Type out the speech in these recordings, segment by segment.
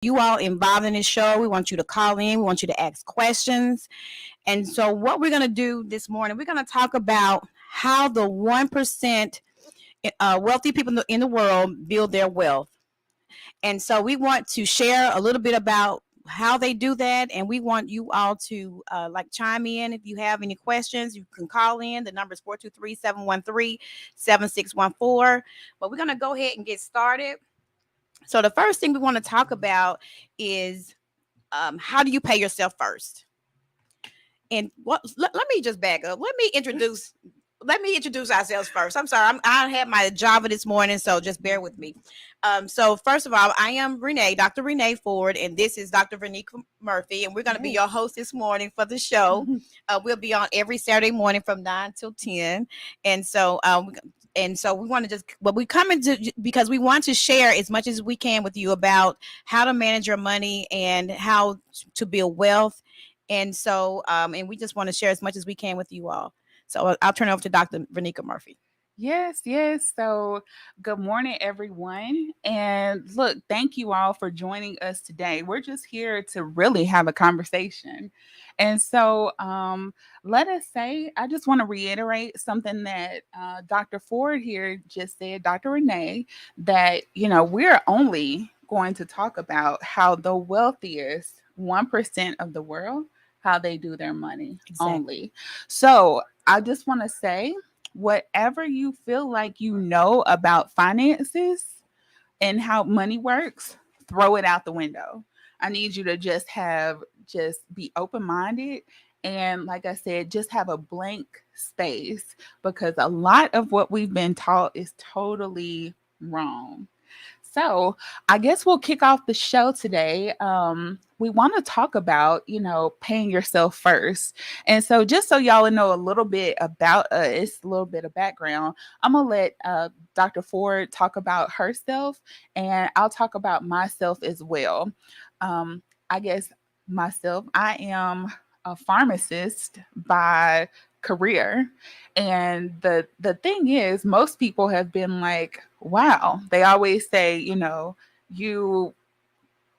you all involved in this show. We want you to call in. We want you to ask questions. And so, what we're going to do this morning, we're going to talk about how the 1% wealthy people in the world build their wealth. And so, we want to share a little bit about how they do that. And we want you all to like chime in. If you have any questions, you can call in. The number is 423-713-7614. But we're going to go ahead and get started. So the first thing we want to talk about is how do you pay yourself first? And let me just back up. Let me introduce ourselves first. I'm sorry, I had my Java this morning, so just bear with me. So first of all, I am Renee, Dr. Renee Ford, and this is Dr. Verneka Murphy, and we're going to be your host this morning for the show. We'll be on every Saturday morning from 9 till 10, and so we want to we come into because we want to share as much as we can with you about how to manage your money and how to build wealth. And so, and we just want to share as much as we can with you all. So I'll turn it over to Dr. Verneka Murphy. Yes, yes. So, good morning, everyone. And look, thank you all for joining us today. We're just here to really have a conversation. And so, let us say, I just want to reiterate something that Dr. Ford here just said, Dr. Renee, that, we're only going to talk about how the wealthiest 1% of the world, how they do their money only. So, I just want to say, whatever you feel like you know about finances and how money works, throw it out the window. I need you to just be open-minded and, like I said, just have a blank space, because a lot of what we've been taught is totally wrong. So I guess we'll kick off the show today. We want to talk about, paying yourself first. And so just so y'all know a little bit about us, a little bit of background, I'm going to let Dr. Ford talk about herself, and I'll talk about myself as well. I guess myself, I am a pharmacist by career. And the thing is, most people have been like, wow, they always say, you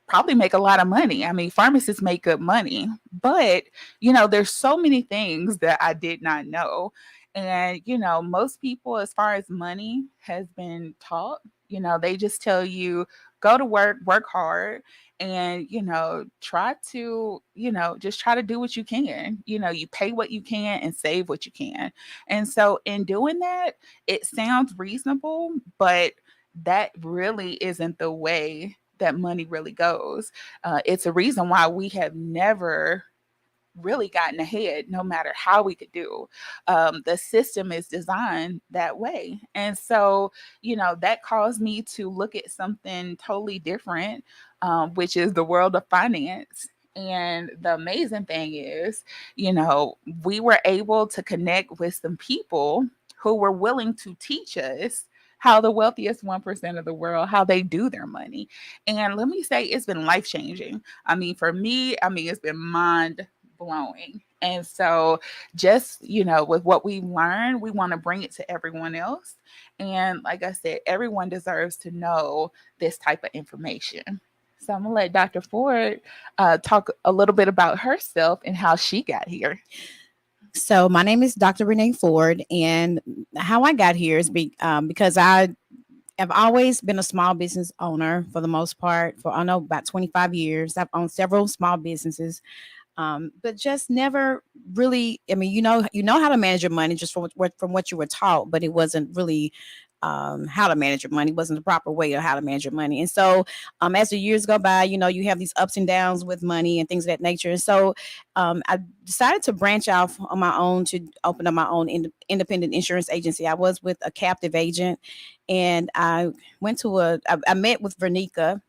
probably make a lot of money. I mean, pharmacists make good money, but there's so many things that I did not know. And most people, as far as money has been taught, they just tell you, go to work hard, and try to just try to do what you can. You pay what you can and save what you can. And so in doing that, it sounds reasonable, but that really isn't the way that money really goes. It's a reason why we have never really gotten ahead, no matter how we could do. The system is designed that way. And so, that caused me to look at something totally different, which is the world of finance. And the amazing thing is, we were able to connect with some people who were willing to teach us how the wealthiest 1% of the world, how they do their money. And let me say, it's been life changing. I mean, for me, it's been mind blowing. And so just, with what we learned, we want to bring it to everyone else. And like I said, everyone deserves to know this type of information. So I'm going to let Dr. Ford talk a little bit about herself and how she got here. So my name is Dr. Renee Ford, and how I got here is because I have always been a small business owner for the most part. For I know about 25 years, I've owned several small businesses, but just never really. I mean, you know how to manage your money just from what you were taught, but it wasn't really how to manage your money. It wasn't the proper way of how to manage your money. And so as the years go by, you have these ups and downs with money and things of that nature. And so I decided to branch off on my own to open up my own independent insurance agency. I was with a captive agent, and I met with Verneka.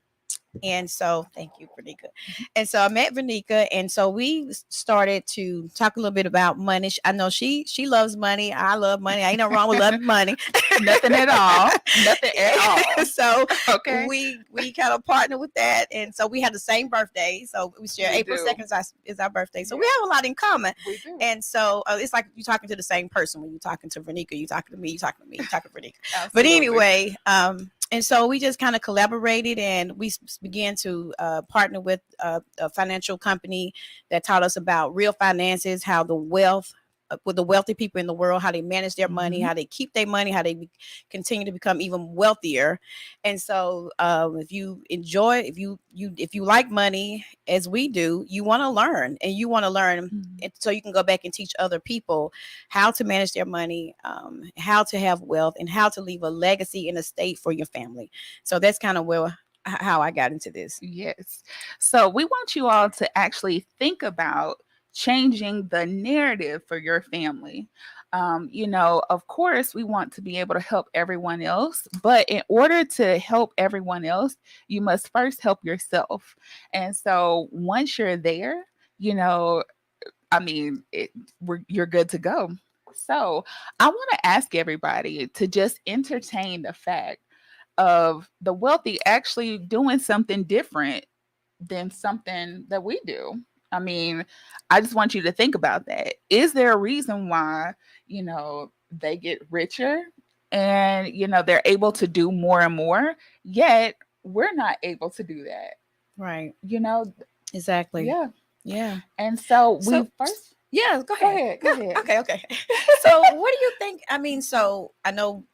And so, thank you, Verneka. And so I met Verneka, and so we started to talk a little bit about money. I know she loves money. I love money. Ain't no wrong with loving money. Nothing at all. Nothing at all. So okay, we kind of partner with that, and so we had the same birthday. So we share April 2nd is our birthday. So we have a lot in common. We do. And so it's like you're talking to the same person when you're talking to Verneka. You're talking to me. You're talking to me. You're talking to Verneka. Absolutely. But anyway. And so we just kind of collaborated, and we began to partner with a financial company that taught us about real finances, how the wealth with the wealthy people in the world, how they manage their money, Mm-hmm. how they keep their money, how they continue to become even wealthier. And so if you enjoy, if you like money as we do, you want to learn, and you want to learn so you can go back and teach other people how to manage their money, how to have wealth, and how to leave a legacy and estate for your family. So that's kind of where how I got into this. Yes. So we want you all to actually think about changing the narrative for your family. Of course, we want to be able to help everyone else, but in order to help everyone else, you must first help yourself. And so once you're there, you know, I mean, you're good to go. So I want to ask everybody to just entertain the fact of the wealthy actually doing something different than something that we do. I mean, I just want you to think about that. Is there a reason why, they get richer and, they're able to do more and more, yet we're not able to do that? Right. You know, Exactly. yeah. Yeah. And so So we first yeah, go go ahead. ahead, go Go. ahead. Okay, okay. So what do you think? I mean, so I know,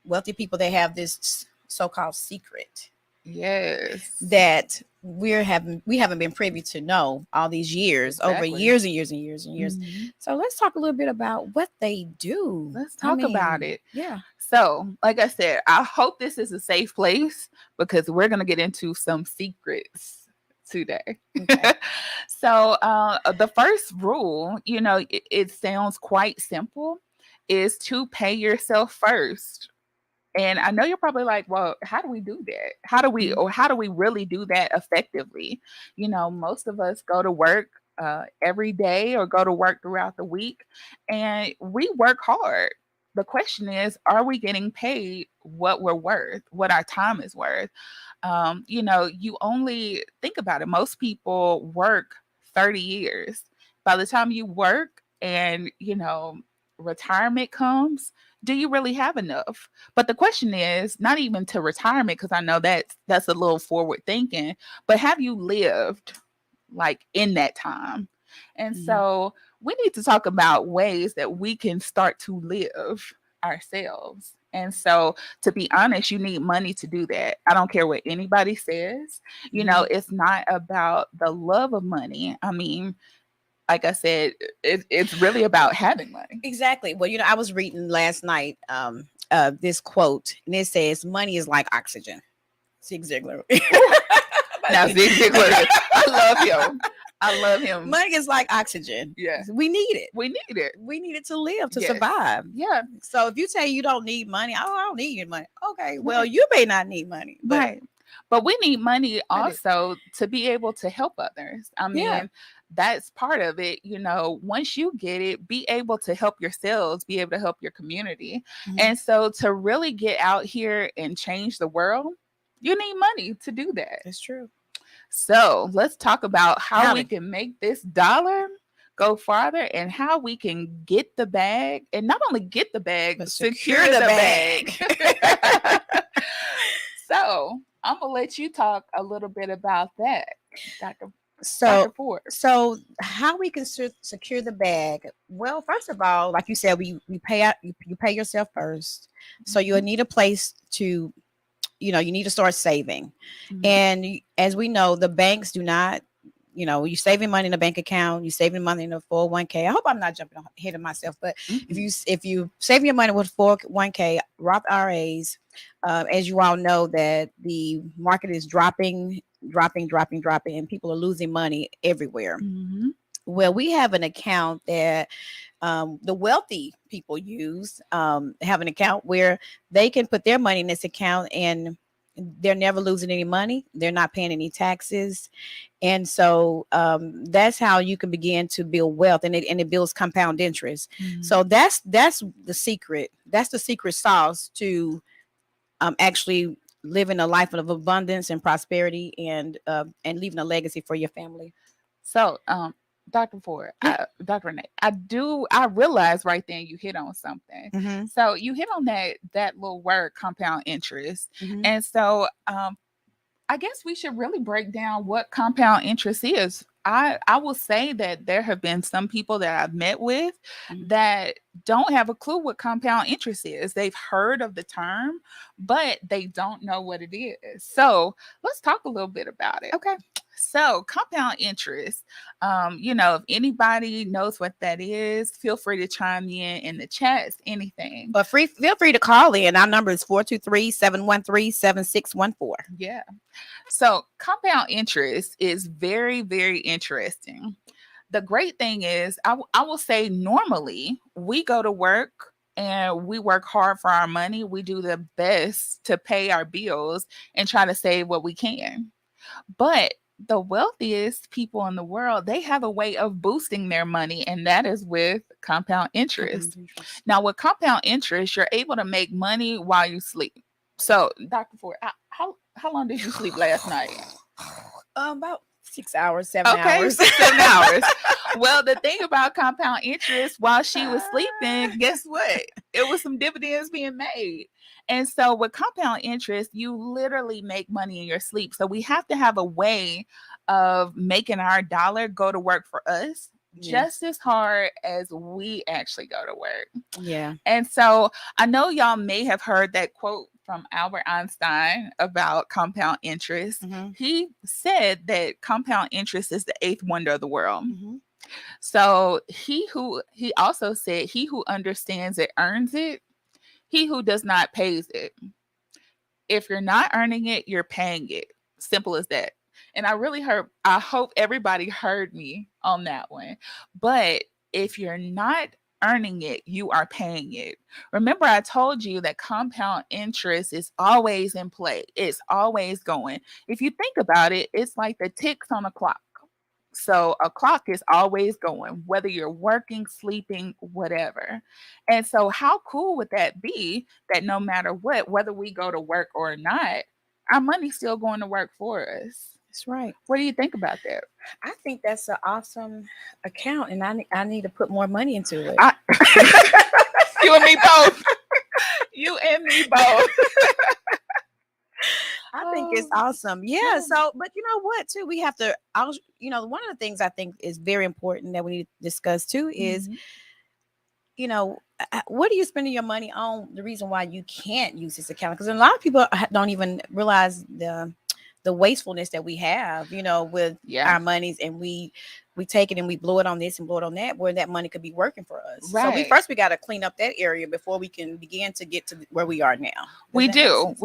wealthy people, they have this so-called secret Yes. that we haven't been privy to know all these years, over Exactly. years and years and years and years. Mhm. So let's talk a little bit about what they do. Let's I talk about mean, it. yeah. So, like I said, I hope this is a safe place because we're going to get into some secrets today. Okay. So, the first rule, it sounds quite simple, is to pay yourself first. And I know you're probably like, well, how do we do that? Mhm. How do we really do that effectively? Most of us go to work every day or go to work throughout the week and we work hard. The question is, are we getting paid what we're worth, what our time is worth? You only think about it. Most people work 30 years. By the time you work and, retirement comes, do you really have enough? But the question is not even to retirement, because I know that's a little forward thinking, but have you lived like in that time? And Mhm. so we need to talk about ways that we can start to live ourselves. And so, to be honest, you need money to do that. I don't care what anybody says. Mhm. It's not about the love of money. I mean, like I said, it's really about having money. Exactly. Well, I was reading last night this quote, and it says, "Money is like oxygen." Zig Ziglar. Ooh, now Zig Ziglar, I love him. I love him. Money is like oxygen. Yeah, We need it. we need it. We need it to live, to Yes. survive. Yeah. So if you say you don't need money, oh, I don't need your money. Okay, well, Right. you may not need money, but Right. But we need money I do. also to be able to help others. I Yeah. mean, that's part of it. Once you get it, be able to help yourselves, be able to help your community. Mhm. And so to really get out here and change the world, you need money to do that. That's true. So let's talk about how How we to can make this dollar go farther and how we can get the bag and not only get the bag, but secure secure the the bag. bag. So I'm gonna let you talk a little bit about that, Dr. so Dr. Ford. so how we can secure the bag? Well, first of all, like you said, we pay out. You pay yourself first, so you'll Mhm, need a place to, you need to start saving. mhm, And as we know, the banks do not, you're saving money in a bank account, you're saving money in a 401k. I hope I'm not jumping ahead of myself, but mhm, if you saving your money with 401k, Roth IRAs, as you all know, that the market is dropping, and people are losing money everywhere. mhm, Well, we have an account that the wealthy people use, have an account where they can put their money in this account, and they're never losing any money. They're not paying any taxes. And so that's how you can begin to build wealth, and it builds compound interest. mhm. So that's the secret. That's the secret sauce to actually living a life of abundance and prosperity, and leaving a legacy for your family. So Dr. Ford, Yeah. Dr. Renee, I realized right then you hit on something. Mm-hmm. So you hit on that little word, compound interest. Mm-hmm. And so I guess we should really break down what compound interest is. I will say that there have been some people that I've met with Mm-hmm. that don't have a clue what compound interest is. They've heard of the term, but they don't know what it is. So let's talk a little bit about it. Okay. So, compound interest, if anybody knows what that is, feel free to chime in the chats, anything. But feel free to call in. Our number is 423-713-7614. Yeah. So, compound interest is very, very interesting. The great thing is, I will say, normally we go to work and we work hard for our money. We do the best to pay our bills and try to save what we can. But the wealthiest people in the world, they have a way of boosting their money, and that is with compound Compound interest. interest. Now, with compound interest, you're able to make money while you sleep. So, Dr. Ford, how long did you sleep last night? About 6 hours, 7 Okay, hours. 6 7 hours. Well, the thing about compound interest, while she was sleeping, guess what? It was some dividends being made. And so with compound interest, you literally make money in your sleep. So we have to have a way of making our dollar go to work for us Yeah. just as hard as we actually go to work. Yeah. And so I know y'all may have heard that quote from Albert Einstein about compound interest. Mm-hmm. He said that compound interest is the eighth wonder of the world. Mm-hmm. So he also said, he who understands it earns it, he who does not pays it. If you're not earning it, you're paying it. Simple as that. And I hope everybody heard me on that one. But if you're not earning it, you are paying it. Remember, I told you that compound interest is always in play, it's always going. If you think about it, it's like the ticks on a clock. So a clock is always going, whether you're working, sleeping, whatever. And so, how cool would that be that no matter what, whether we go to work or not, our money's still going to work for us? That's right. What do you think about that? I think that's an awesome account, and I need to put more money into it. You and me both. You and me both. I think it's awesome. Yeah. So, but you know what, too, we have to, one of the things I think is very important that we need to discuss too is, what are you spending your money on? The reason why you can't use this account, because a lot of people don't even realize the wastefulness that we have, with our monies, and we take it and we blow it on this and blow it on that, where that money could be working for us. Right. So we got to clean up that area before we can begin to get to where we are now. We do.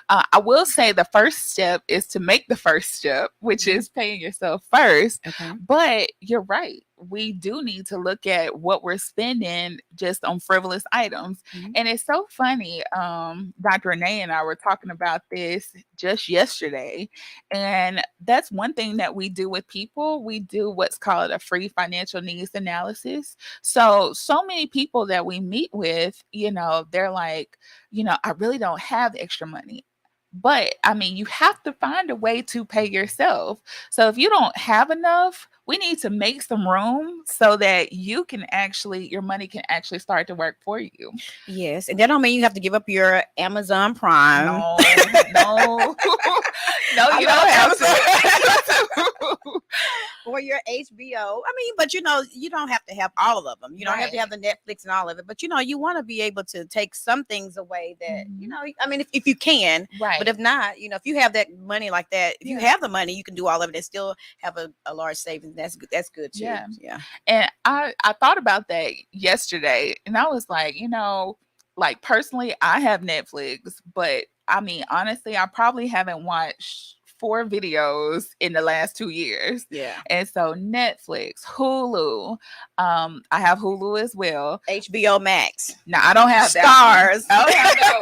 I will say the first step is to make the first step, which is paying yourself first. Okay. But you're right. We do need to look at what we're spending just on frivolous items. Mm-hmm. And it's so funny. Dr. Renee and I were talking about this just yesterday. And that's one thing that we do with people. We do what's called a free financial needs analysis. So many people that we meet with, they're like, I really don't have extra money. But I mean, you have to find a way to pay yourself. So if you don't have enough, we need to make some room so that your money can actually start to work for you. Yes. And that don't mean you have to give up your Amazon Prime. No, no, no, you don't have to. Or your HBO. I mean, but you don't have to have all of them. You don't have to have the Netflix and all of it. But you want to be able to take some things away that, I mean, if you can. Right. But if not, if you have that money like that, if you have the money, you can do all of it and still have a large savings. That's good. That's good too. Yeah. Yeah. And I thought about that yesterday, and I was like, like personally, I have Netflix, but I mean, honestly, I probably haven't watched 4 videos in the last 2 years. Yeah. And so Netflix, Hulu, I have Hulu as well. HBO Max. No, I don't have Stars. That. Oh, I know.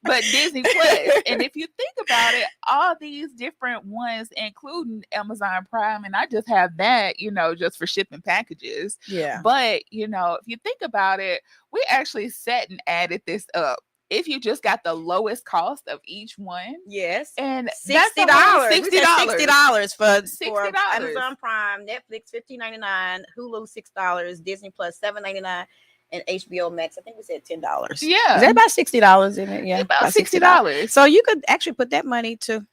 But Disney Plus. And if you think about it, all these different ones, including Amazon Prime, and I just have that, just for shipping packages. Yeah. But, if you think about it, we actually sat and added this up. if you just got the lowest cost of each one, Yes. and that's a whole $60. We said $60. $60 for $60. Amazon Prime, Netflix $15.99, Hulu $6, Disney Plus $7.99, and HBO Max. I think we said $10. Is Yeah, that about $60 in it? Yeah, about $60. $60 So you could actually put that money to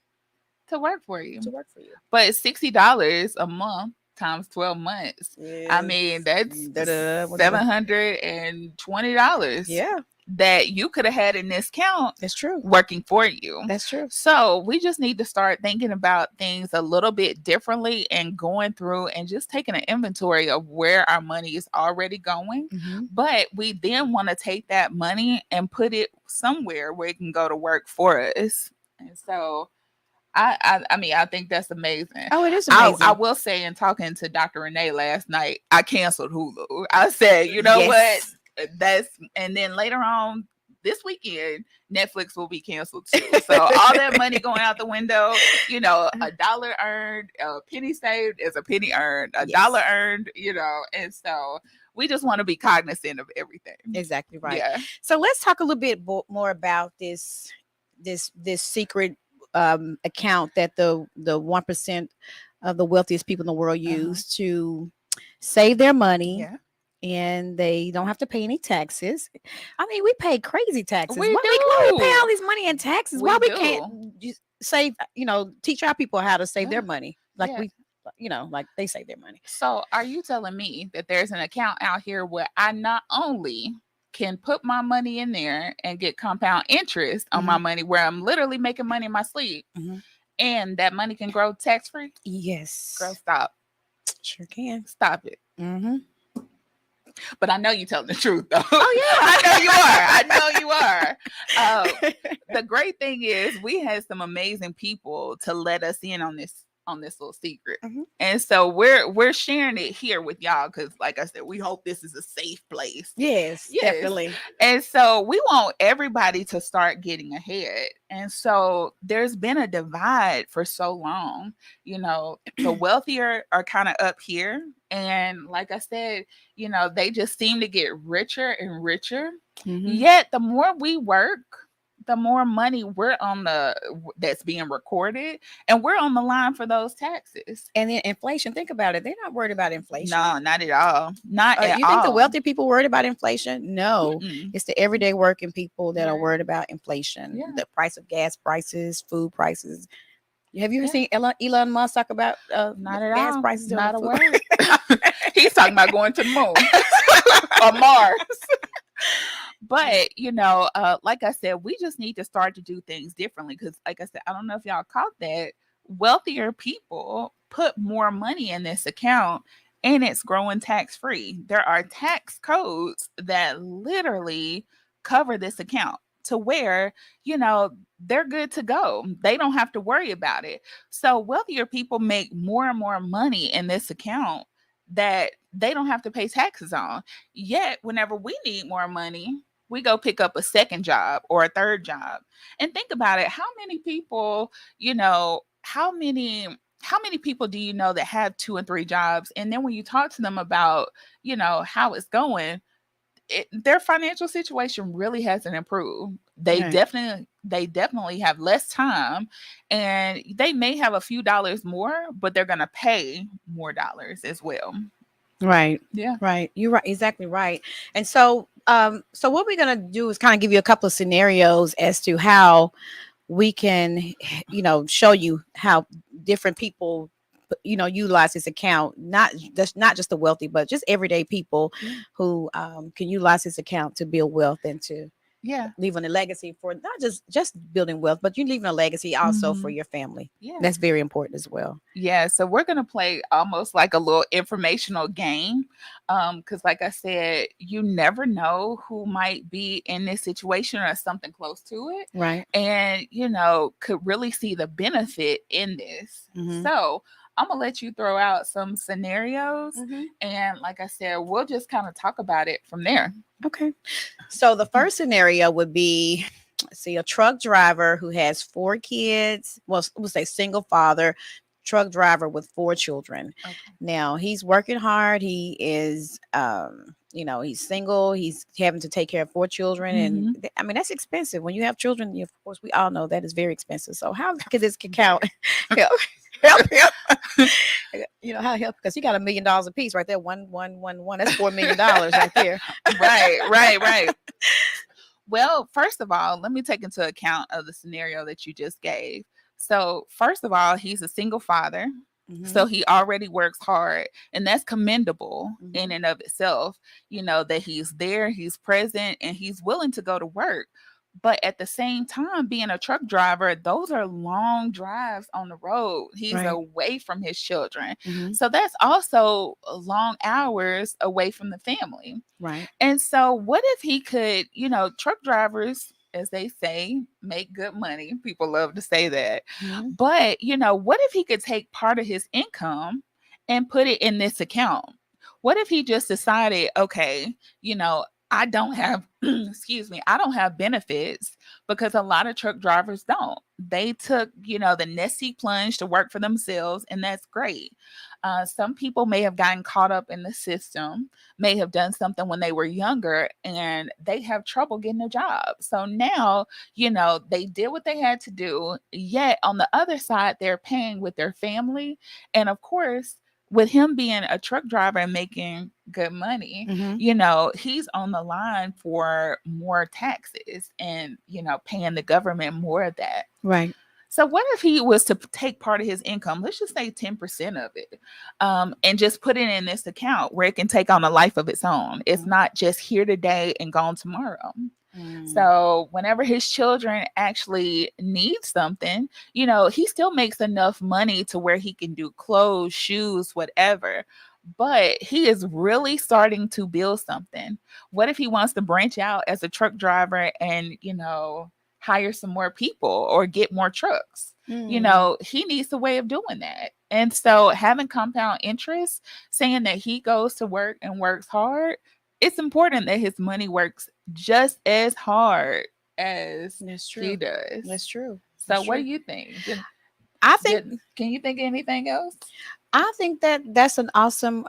work for you. to work for you. But $60 a month times 12 months. I Yes. mean, that's Da-da. $720 Yeah, that you could have had in this count that's true. working for you. That's true. So we just need to start thinking about things a little bit differently and going through and just taking an inventory of where our money is already going. Mm-hmm. But we then want to take that money and put it somewhere where it can go to work for us. And so I mean, I think that's amazing. Oh, it is I amazing. will say, in talking to Dr. Renee last night, I canceled Hulu. I said, you know Yes. what? That's, and then later on this weekend, Netflix will be canceled too. So all that money going out the window, you know, $1 earned, a penny saved is a penny earned, a Yes. dollar earned, you know, and so we just want to be cognizant of everything. Exactly right. Yeah. So let's talk a little bit more about this secret account that the 1% of the wealthiest people in the world use to save their money. Yeah. And they don't have to pay any taxes. I mean, we pay crazy taxes. We Why we pay do. all these money in taxes? We Why we do. can't just save? You know, teach our people how to save their Yeah. money, like Yeah. we, you know, like they save their money. So, are you telling me that there's an account out here where I not only can put my money in there and get compound interest on my money, where I'm literally making money in my sleep, and that money can grow tax free? Yes, Girl, stop. sure can. Stop it. Mm-hmm. But I know you're telling the truth, though. Oh yeah, I know you are. I know you are. The great thing is we had some amazing people to let us in on this little secret. And so we're sharing it here with y'all because, like I said, we hope this is a safe place. Yes, definitely. And so we want everybody to start getting ahead. And so there's been a divide for so long. You know, the wealthier are kind of up here. And like I said, you know, they just seem to get richer and richer. Yet the more we work, the more money that's being recorded, and we're on the line for those taxes. And then inflation. Think about it. They're not worried about inflation. No, not at all. Not at all. You think the wealthy people worried about inflation? No, it's the everyday working people that are worried about inflation. Yeah. The price of gas prices, food prices. Have you ever seen Elon Musk talk about not at gas all. prices? Not a word. He's talking about going to the moon or Mars. But, you know, like I said, we just need to start to do things differently because, like I said, I don't know if y'all caught that. Wealthier people put more money in this account and it's growing tax free. There are tax codes that literally cover this account to where, you know, they're good to go. They don't have to worry about it. So wealthier people make more and more money in this account that they don't have to pay taxes on. Yet, whenever we need more money, we go pick up a second job or a third job. And think about it. How many people, you know, how many people do you know that have 2 and 3 jobs? And then when you talk to them about, you know, how it's going, their financial situation really hasn't improved. They definitely have less time, and they may have a few dollars more, but they're going to pay more dollars as well. Right. Yeah. Right. You're right. Exactly right. And so, so what we're gonna do is kind of give you a couple of scenarios as to how we can, you know, show you how different people, you know, utilize this account. Not just the wealthy, but just everyday people who can utilize this account to build wealth and to leaving a legacy for not just building wealth, but you leaving a legacy also for your family. Yeah, that's very important as well. Yeah, so we're gonna play almost like a little informational game, because like I said, you never know who might be in this situation or something close to it, right? And you know, could really see the benefit in this. So I'm gonna let you throw out some scenarios, and like I said, we'll just kind of talk about it from there. Okay. So the first scenario would be, let's see, a truck driver who has 4 kids. Well, we'll say single father, truck driver with 4 children. Okay. Now he's working hard. He is, he's single. He's having to take care of 4 children, and Mm-hmm. I mean that's expensive. When you have children, of course, we all know that is very expensive. So how could this account Very. help help him? How help, because he got $1 million a piece right there. One. That's $4 million right there. Right, right, right. Well, first of all, let me take into account of the scenario that you just gave. So, first of all, he's a single father. Hmm. So he already works hard, and that's commendable in Hmm. and of itself, that he's there, he's present, and he's willing to go to work. But at the same time, being a truck driver, those are long drives on the road. He's Right. away from his children. Hmm. So that's also long hours away from the family. Right. And so, what if he could, truck drivers, as they say, make good money. People love to say that. Hmm. But, what if he could take part of his income and put it in this account? What if he just decided, okay, I don't have, excuse me, I don't have benefits because a lot of truck drivers don't. They took, the nesty plunge to work for themselves, and that's great. Some people may have gotten caught up in the system, may have done something when they were younger, and they have trouble getting a job. So now, they did what they had to do, yet on the other side, they're paying with their family. And of course, with him being a truck driver and making good money, Hmm. he's on the line for more taxes and, paying the government more of that. Right. So what if he was to take part of his income, let's just say 10% of it, and just put it in this account where it can take on a life of its own? It's not just here today and gone tomorrow. Mm-hmm. So whenever his children actually need something, he still makes enough money to where he can do clothes, shoes, whatever. But he is really starting to build something. What if he wants to branch out as a truck driver and, hire some more people or get more trucks? Mm. He needs a way of doing that. And so having compound interest, saying that he goes to work and works hard, it's important that his money works just as hard as That's he true. does. That's true. So That's what do true. you think? I think Can you think of anything else? I think that that's an awesome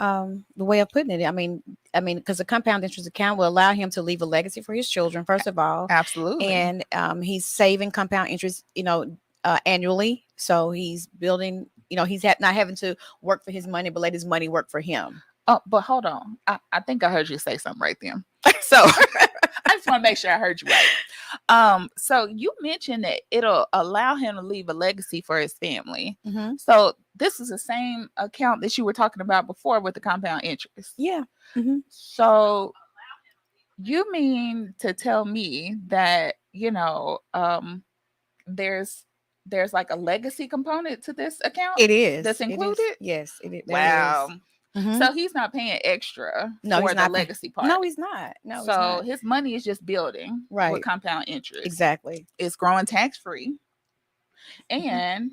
way of putting it. Because the compound interest account will allow him to leave a legacy for his children, first of all, Absolutely. and he's saving compound interest, annually. So he's building. He's not having to work for his money, but let his money work for him. Oh, but hold on. I think I heard you say something right then. So I just want to make sure I heard you right. So you mentioned that it'll allow him to leave a legacy for his family. Hmm. So this is the same account that you were talking about before with the compound interest. Yeah. Hmm. So you mean to tell me that, there's like a legacy component to this account It is. that's It is. included? Yes. That Wow. is. Hmm. So he's not paying extra No, for he's the not paying. legacy part. No, he's not. No, he's So not. his money is just building with Right. compound interest. Exactly. It's growing tax free. Hmm. And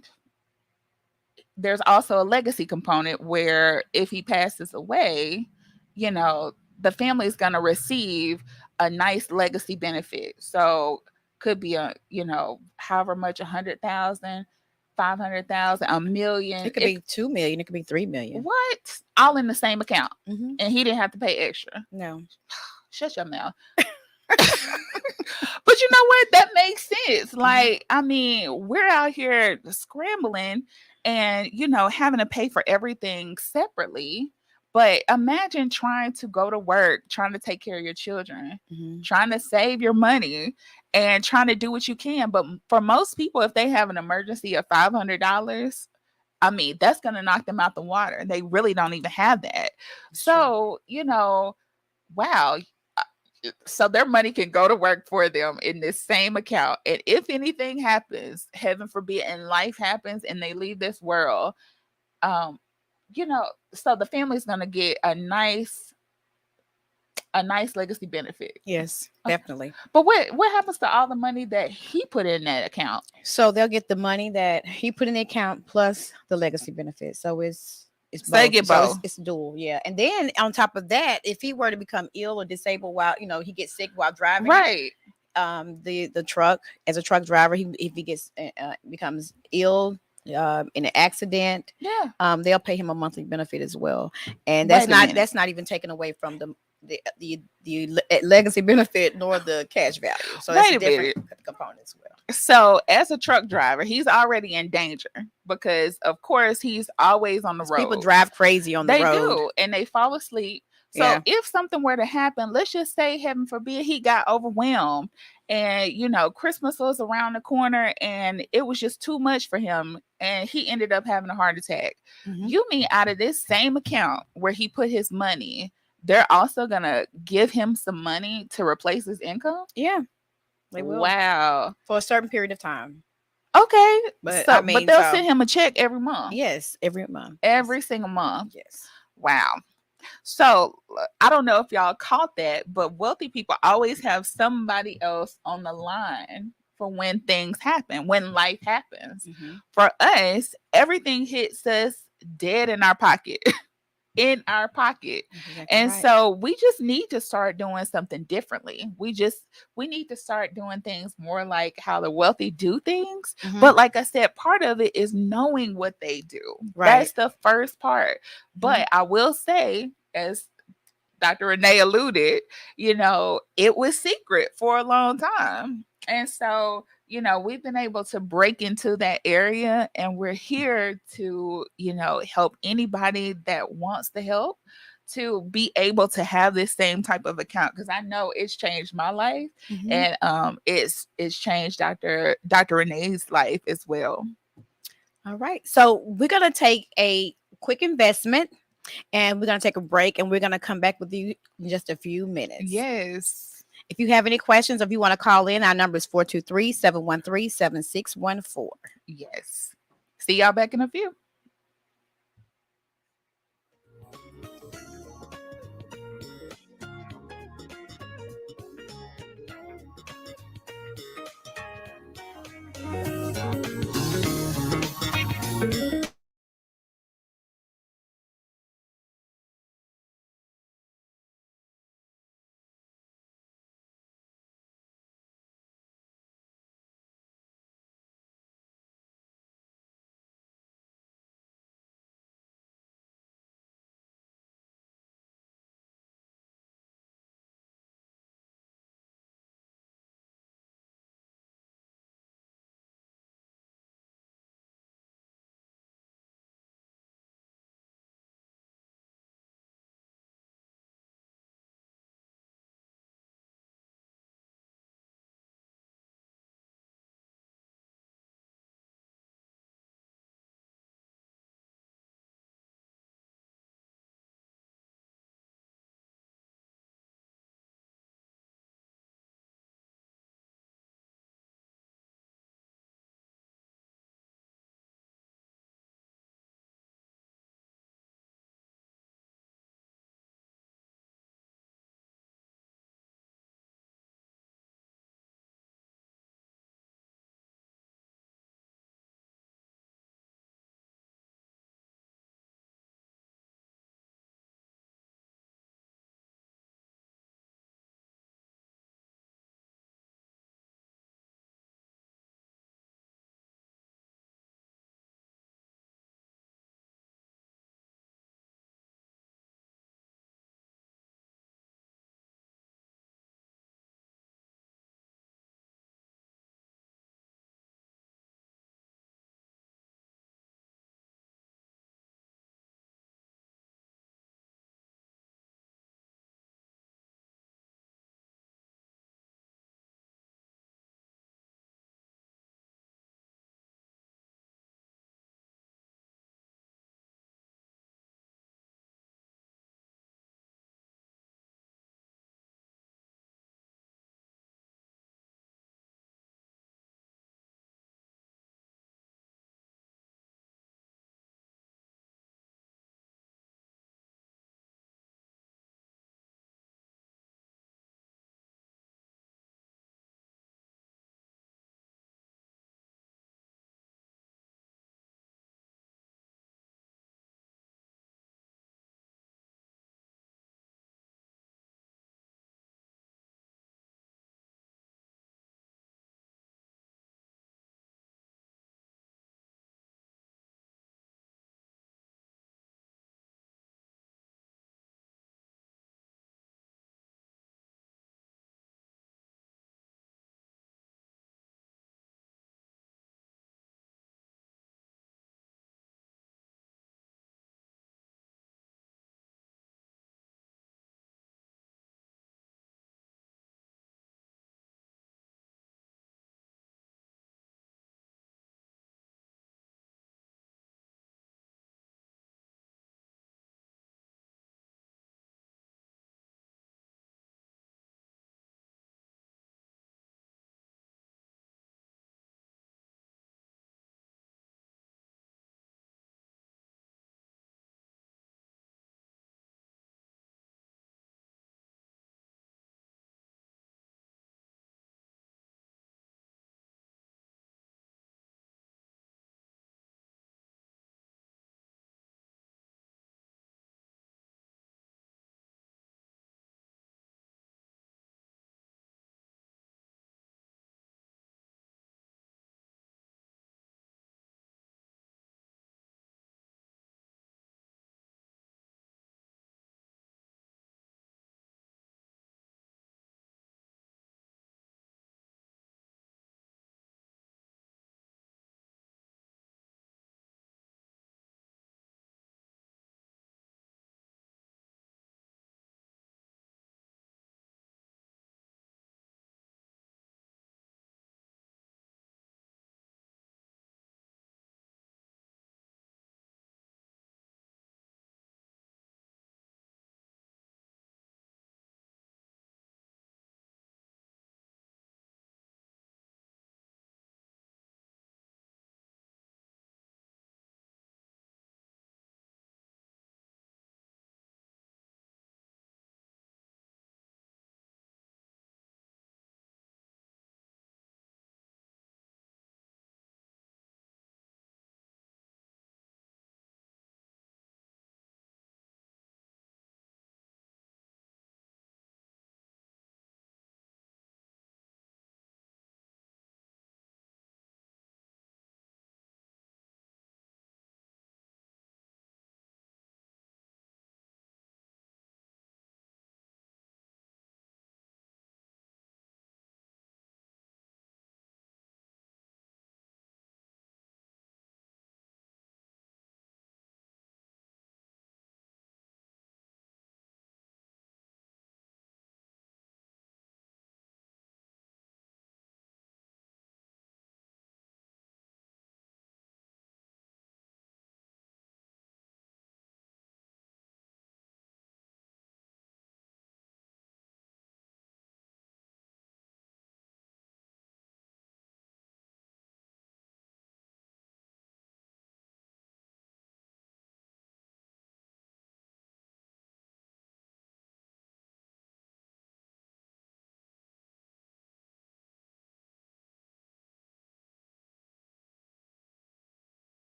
there's also a legacy component where if he passes away, the family is going to receive a nice legacy benefit. So could be however much, 100,000, 500,000, a million. It could be 2 million. It could be 3 million. What? All in the same account. Hmm. And he didn't have to pay extra. No. Shut your mouth. But you know what? That makes sense. Hmm. Like, I mean, we're out here scrambling and, having to pay for everything separately. But imagine trying to go to work, trying to take care of your children, Hmm. trying to save your money and trying to do what you can. But for most people, if they have an emergency of $500, I mean, that's going to knock them out the water. They really don't even have that. That's true. So, wow, so their money can go to work for them in this same account. And if anything happens, heaven forbid, and life happens and they leave this world, um, so the family's gonna get a nice legacy benefit. Yes, Okay. definitely. But what happens to all the money that he put in that account? So they'll get the money that he put in the account plus the legacy benefit. So it's So they both. get So both. it's dual, yeah. And then on top of that, if he were to become ill or disabled while he gets sick while driving, Right. the truck as a truck driver, if he gets becomes ill in an accident, Yeah. they'll pay him a monthly benefit as well, and Wait a minute. that's not even taken away from the legacy benefit nor the cash value. So that's Wait a a different minute. component as well. So, as a truck driver, he's already in danger because, of course, he's always on the 'Cause people road. drive crazy on the They road. do, and they fall asleep. So Yeah. if something were to happen, let's just say, heaven forbid, he got overwhelmed and, Christmas was around the corner and it was just too much for him and he ended up having a heart attack. Hmm. You mean out of this same account where he put his money, they're also going to give him some money to replace his income? Yeah, they will Wow. for a certain period of time. Okay. But I But mean, they'll so send him a check every month, yes, every month. Yes. every single month. Yes. Wow. So I don't know if y'all caught that, but wealthy people always have somebody else on the line for when things happen, when life happens. Hmm. For us, everything hits us dead in our pocket. In our pocket. Exactly And right. so we just need to start doing something differently. We need to start doing things more like how the wealthy do things. Hmm. But like I said, part of it is knowing what they do. Right. That's the first part. Hmm. But I will say, as Dr. Renee alluded, it was secret for a long time. And so, we've been able to break into that area and we're here to, help anybody that wants the help to be able to have this same type of account because I know it's changed my life Hmm. and it's changed Dr. Renee's life as well. All right. So we're gonna take a quick investment, and we're gonna take a break, and we're gonna come back with you in just a few minutes. Yes. If you have any questions, or if you want to call in, our number is 423-713-7614. Yes. See y'all back in a few.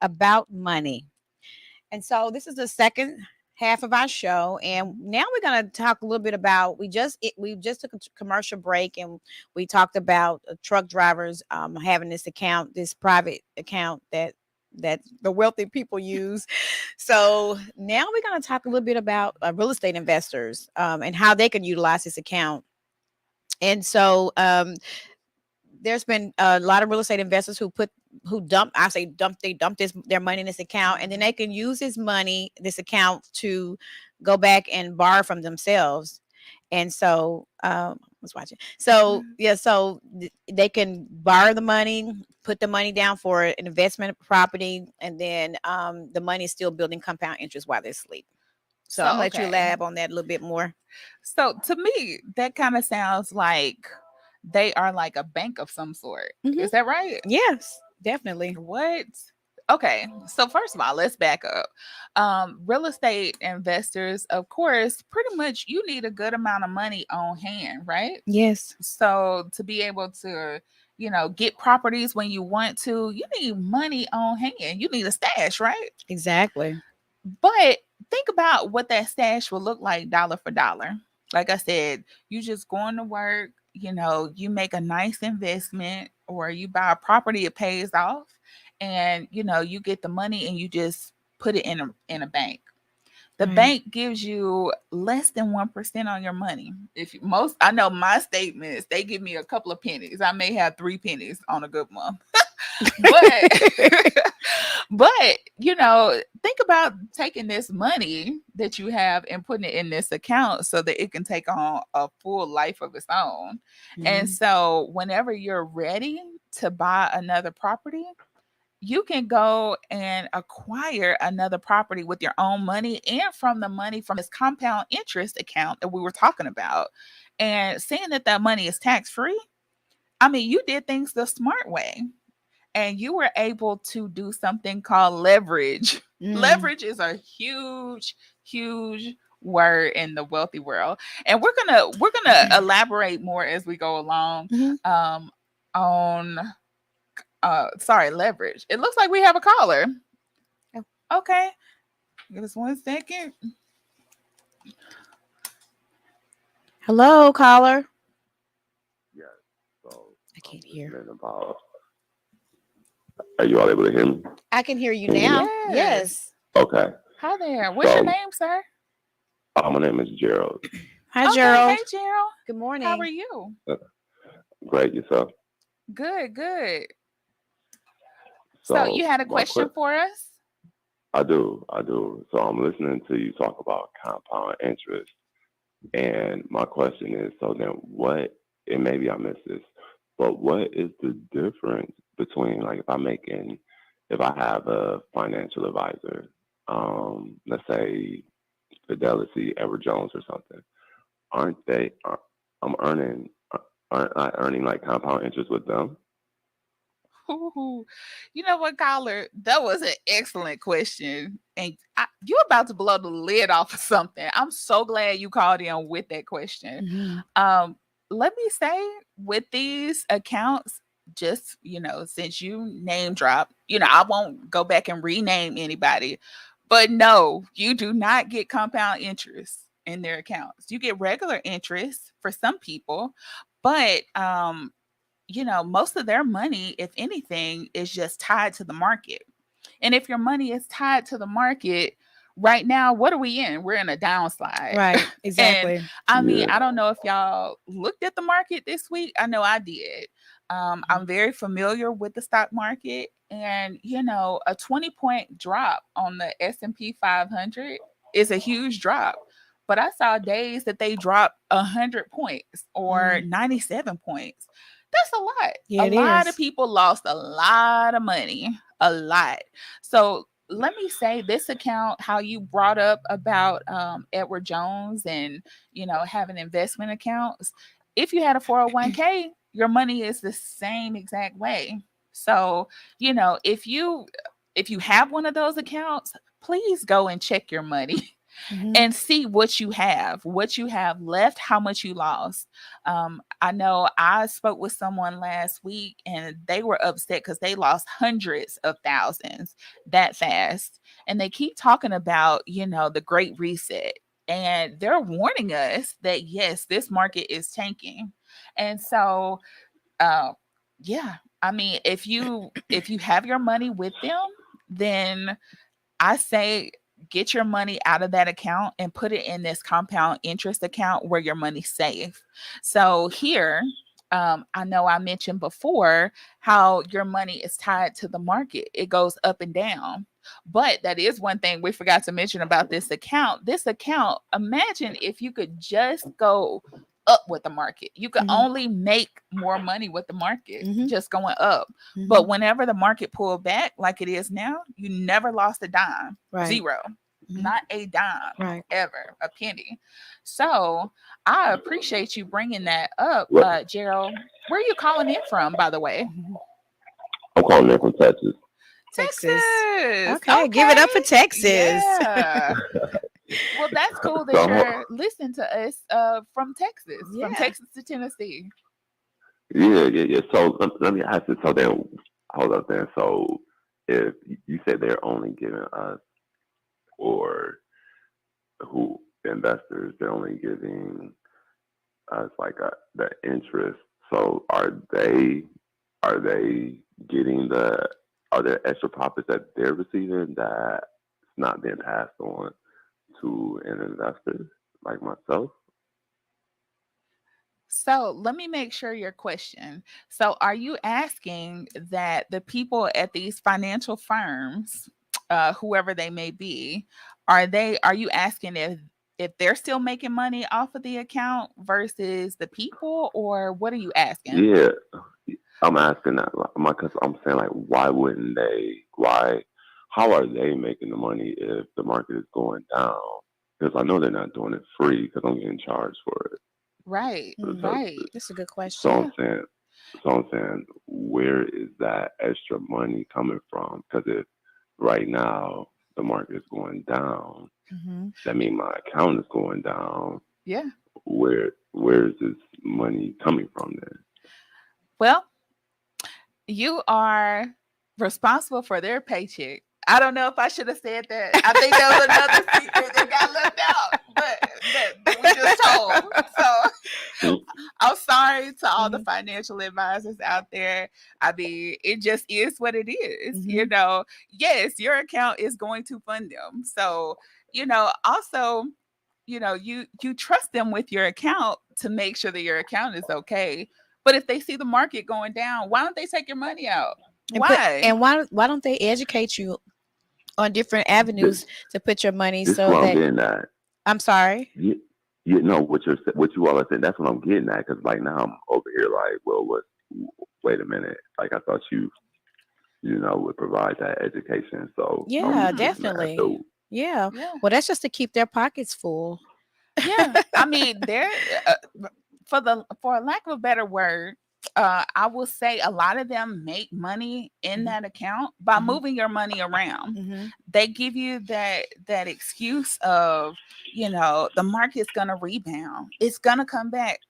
about money. And so this is the second half of our show, and now we're going to talk a little bit about we just took a commercial break, and we talked about truck drivers having this account, this private account that the wealthy people use. So now we're going to talk a little bit about real estate investors and how they can utilize this account. And so there's been a lot of real estate investors who dump I say dump they dump this their money in this account, and then they can use this account to go back and borrow from themselves. And so I was watching. So yeah, so they can borrow the money, put the money down for an investment property, and then the money is still building compound interest while they're asleep. So I'm So gonna let you okay. lab on that a little bit more. So to me, that kind of sounds like they are like a bank of some sort. Hmm. Is that right? Yes, definitely. What? Okay, so first of all, let's back up. Real estate investors, of course, pretty much you need a good amount of money on hand, right? Yes, So to be able to, get properties when you want to, you need money on hand. You need a stash, right? exactly. But think about what that stash will look like dollar for dollar. Like I said, you just going to work, you make a nice investment or you buy a property, it pays off, and you get the money and you just put it in a bank. The Right. bank gives you less than 1% on your money. If most I know my statements, they give me a couple of pennies. I may have 3 pennies on a good month. But but think about taking this money that you have and putting it in this account so that it can take on a full life of its own. And Mhm. so whenever you're ready to buy another property, you can go and acquire another property with your own money and from the money from this compound interest account that we were talking about. And seeing that that money is tax free, I mean, you did things the smart way and you were able to do something called leverage. Mm. Leverage is a huge, huge word in the wealthy world, and we're gonna elaborate more as we go along. Mhm. On sorry, leverage. It looks like we have a caller. Oh, Okay, give us 1 second. hello, caller. Yes. So I I'm can't hear. listening about. Are you all able to hear me? I can hear you Can you hear me? now. Yes. Yes. Okay. Hi there. What's your So name, sir? my name is Gerald. Hi, Okay. Hey, Gerald. Gerald. Good How are morning. you? Uh, Great yourself. Good. Good. So So you had a my question que- for us? I do. So I'm listening to you talk about compound interest, and my question is, so then what? And maybe I missed this, but what is the difference between like if I have a financial advisor, let's say Fidelity, Ever Jones, or something? Aren't they? I'm earning. Aren't I earning like compound interest with them? Ooh, you know what, caller? That was an excellent question. And you're about to blow the lid off of something. I'm so glad you called in with that question. Mhm. Um, Let me say, with these accounts, just, since you name drop, I won't go back and rename anybody. But no, you do not get compound interest in their accounts. You get regular interest for some people, but most of their money, if anything, is just tied to the market. And if your money is tied to the market, right now, what are we in? We're in a downslide. Right. And Exactly. I mean, Yeah. I don't know if y'all looked at the market this week. I know I did. I'm very familiar with the stock market, and a 20-point drop on the S&P 500 is a huge drop. But I saw days that they dropped 100 points or Mm. 97 points. That's a lot. Yeah, A it lot of is. people lost a lot of money, a lot. So let me say this account, how you brought up about Edward Jones and having investment accounts. If you had a 401k, your money is the same exact way. So if you have one of those accounts, please go and check your money. Mhm. and see what you have left, how much you lost. I know I spoke with someone last week and they were upset because they lost hundreds of thousands that fast. And they keep talking about, the great reset. And they're warning us that yes, this market is tanking. And so uh yeah, I mean, if you have your money with them, then I say get your money out of that account and put it in this compound interest account where your money's safe. So here, I know I mentioned before how your money is tied to the market. It goes up and down. But that is one thing we forgot to mention about this account. This account, imagine if you could just go up with the market. You could Mhm. only make more money with the market Mhm. just going up. But Mhm. whenever the market pulled back like it is now, you never lost a dime. Right. Zero. Mhm. Not a dime Right. ever, a penny. So I appreciate you bringing that up, What? Gerald. Where are you calling in from, by the way? Mhm. I'm calling in from Texas. Texas. Texas. Okay, give it Okay. up for Texas. Yeah. Well, that's cool that So you're listening to us from Yeah. Texas to Tennessee. yeah. So let me ask you. So then, hold up then. So if you said they're only giving us, or who investors, they're only giving us like the interest. So are they getting are there extra profits that they're receiving that's not being passed on to an investor like myself? So let me make sure your question. So are you asking that the people at these financial firms, whoever they may be, are you asking if they're still making money off of the account versus the people, or what are you asking? Yeah, I'm asking that. Because I'm saying like, why wouldn't they? Why? How are they making the money if the market is going down? Because I know they're not doing it free because I'm getting charged for it, Right, for the Mm, right. services. that's a good So question. Yeah. I'm saying, where is that extra money coming from? Because if right now the market is going down, Mhm. that means my account is going down. Yeah. Where is this money coming from then? Well, you are responsible for their paycheck. I don't know if I should have said that. I think that was another secret that got left out, but that we just told. So I'm sorry to all the Mhm. financial advisors out there. I mean, it just is what it is. Mhm. Yes, your account is going to fund them. So, also, you trust them with your account to make sure that your account is okay. But if they see the market going down, why don't they take your money out? Why? And why don't they educate you on different This, avenues to put your money this is so what I'm that getting at. I'm sorry. You know what you all are saying. That's what I'm getting at. Because like now I'm over here like, well, what? Wait a minute. Like I thought you would provide that education. So I'm Yeah, just Mm, gonna have to. definitely. Yeah. yeah. Well, that's just to keep their pockets full. Yeah, I mean, for a lack of a better word, I will say a lot of them make money in Mhm. that account by Mhm. moving your money around. Mhm. They give you that excuse of, the market's gonna rebound, it's gonna come back.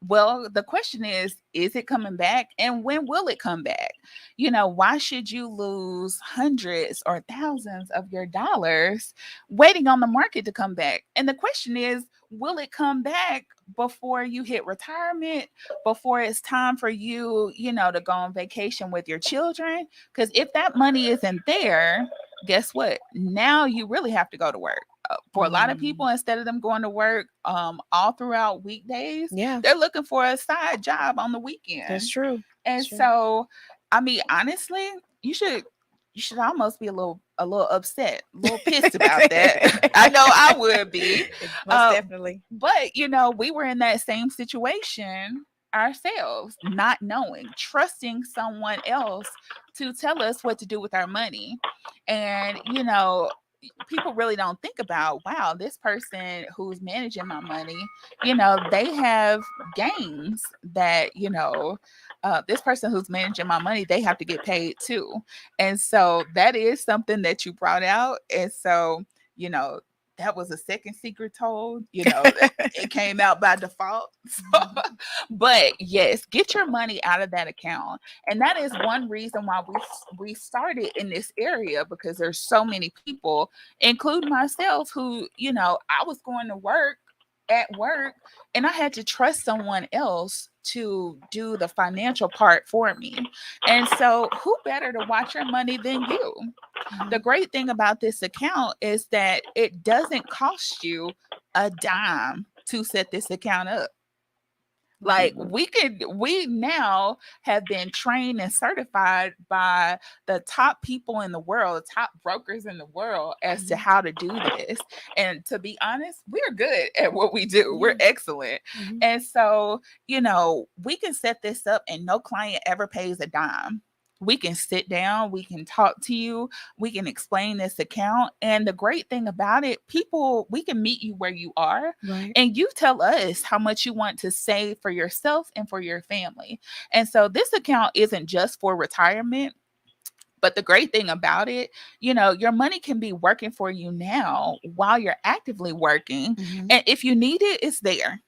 Well, the question is it coming back? And when will it come back? Why should you lose hundreds or thousands of your dollars waiting on the market to come back? And the question is, will it come back before you hit retirement, before it's time for you, to go on vacation with your children? Because if that money isn't there, guess what? Now you really have to go to work. For a lot of Mm. people, instead of them going to work all throughout weekdays, Yeah, they're looking for a side job on the that's weekend. true. And That's true. so, I mean, honestly, you should almost be a little upset, a little pissed about that. I know I would be. Most Uh, definitely. but we were in that same situation ourselves, not knowing, trusting someone else to tell us what to do with our money. And people really don't think about, wow, this person who's managing my money, they have gains that, this person who's managing my money, they have to get paid too. And so that is something that you brought out. And so, you know, that was a second secret told, it came out by default. So, but yes, get your money out of that account. And that is one reason why we started in this area, because there's so many people, including myself, who, I was going to work at work, and I had to trust someone else to do the financial part for me. And so who better to watch your money than you? The great thing about this account is that it doesn't cost you a dime to set this account up. Like, Mhm. we now have been trained and certified by the top people in the world, top brokers in the world, as to how to do this. And to be honest, we're good at what we do. We're excellent. Mhm. And so, we can set this up and no client ever pays a dime. We can sit down, we can talk to you, we can explain this account. And the great thing about it, people, we can meet you where you are, Right. and you tell us how much you want to save for yourself and for your family. And so this account isn't just for retirement. But the great thing about it, your money can be working for you now while you're actively working. Mhm. And if you need it, it's there.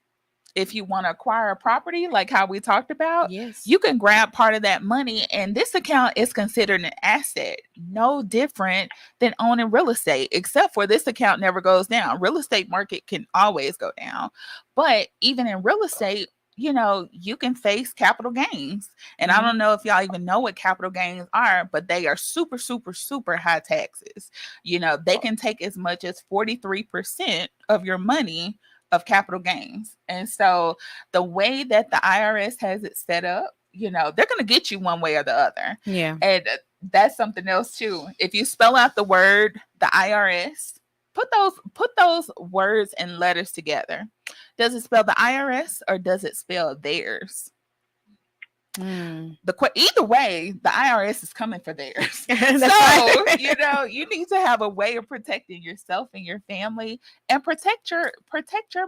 If you want to acquire a property, like how we talked about, Yes. you can grab part of that money, and this account is considered an asset, no different than owning real estate, except for this account never goes down. Real estate market can always go down, but even in real estate, you can face capital gains. And I Mhm. don't know if y'all even know what capital gains are, but they are super, super, super high taxes. They can take as much as 43% of your money of capital gains. And so the way that the IRS has it set up, they're going to get you one way or the other. Yeah. And that's something else too. If you spell out the word, the IRS, put those words and letters together. Does it spell the IRS or does it spell theirs? Mm. Either way, the IRS is coming for theirs. That's So, right. you need to have a way of protecting yourself and your family, and protect your